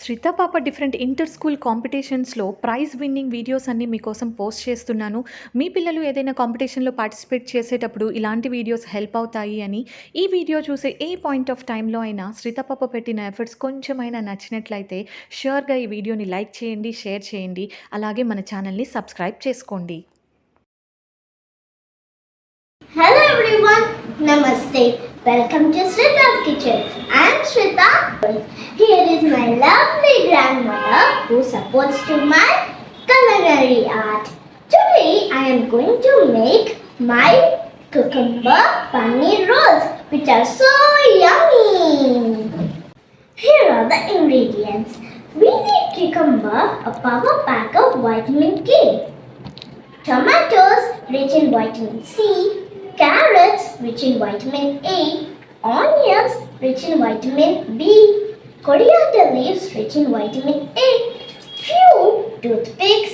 శ్రిత పాప different inter school కాంపిటీషన్స్‌లో prize winning videos అన్నీ మీకోసం పోస్ట్ చేస్తున్నాను. మీ పిల్లలు ఏదైనా కాంపిటీషన్‌లో పార్టిసిపేట్ చేసేటప్పుడు ఇలాంటి వీడియోస్ హెల్ప్ అవుతాయి అని, ఈ వీడియో చూసే ఏ పాయింట్ ఆఫ్ టైమ్‌లో అయినా శ్రిత పాప పెట్టిన ఎఫర్ట్స్ కొంచెమైనా నచ్చినట్లయితే ష్యూర్‌గా ఈ వీడియోని లైక్ చేయండి, షేర్ చేయండి. అలాగే మన ఛానల్‌ని సబ్స్క్రైబ్ చేసుకోండి. Hello everyone, Namaste. Welcome to Shrita's Kitchen. I am Shrita. Here is my lovely grandmother who supports to my culinary art. Today I am going to make my cucumber paneer rolls which are so yummy. Here are the ingredients. We need cucumber, a power pack of vitamin K, tomatoes rich in vitamin C, carrots rich in vitamin A, onions rich in vitamin B, coriander leaves rich in vitamin A, few toothpicks,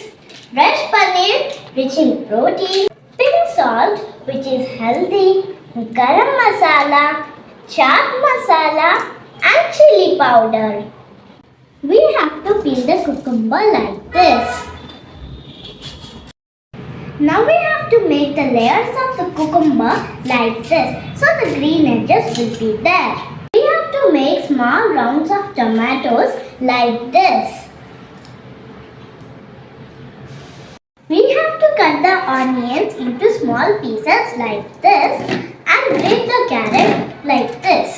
fresh paneer rich in protein, pink salt which is healthy, garam masala, chaat masala and chili powder. We have to peel the cucumber like this. Now we have to make the layers of the cucumber like this, so the green edges will be there. We have to make small rounds of tomatoes like this. We have to cut the onions into small pieces like this and grate the carrot like this.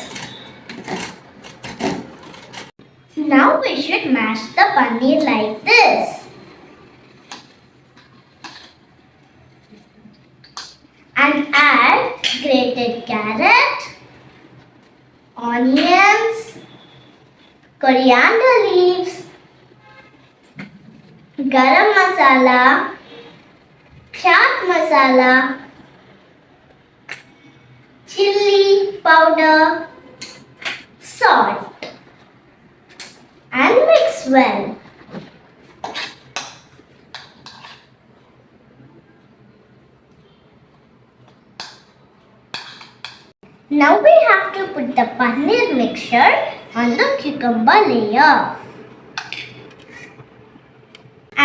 Now we should mash the paneer like this. And add grated carrot, onions, coriander leaves, garam masala, chaat masala, chili powder, salt and mix well. Now we have to put the paneer mixture on the cucumber layer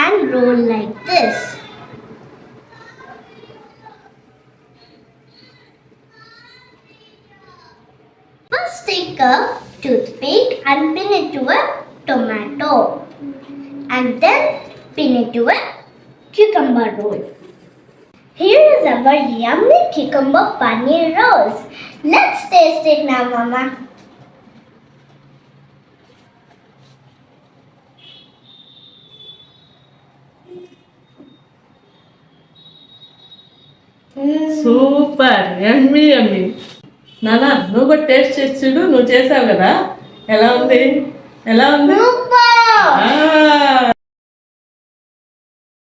and roll like this. First take a toothpick and pin it to a tomato and then pin it to a cucumber roll. Here is our yummy cucumber paneer rolls. Let's taste it now, Mama. Super yummy yummy. నానా నువ్వు కూడా taste చేసి చూడు, నువ్వు చేసావు కదా, ఎలా ఉంది? Super!